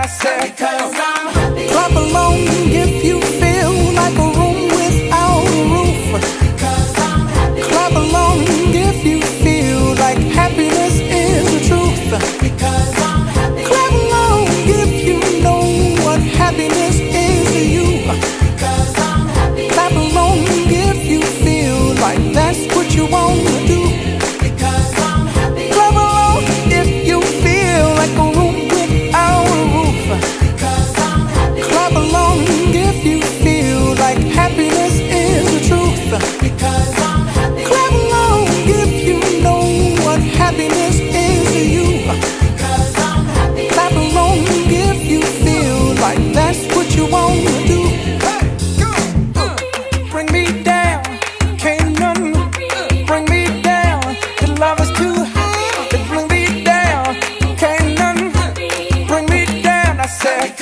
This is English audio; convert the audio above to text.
I said, because I'm happy. clap along if you feel like a room without a roof. Because I'm happy. Clap along if you feel like happiness is the truth. Because I'm happy. Clap along if you know what happiness is to you. Because I'm happy. Clap along if you feel like that's what you want to do. Because I'm happy. Clap along if you feel like a room without a roof. Because I'm happy. Clap along if you feel like happiness is the truth. Because I'm happy. Clap along if you know what happiness is to you. Because I'm happy. Clap along if you feel like that's what you want to do. Bring me down, can't none bring me down. The love is too high to bring me down. Can't none bring me down. I said,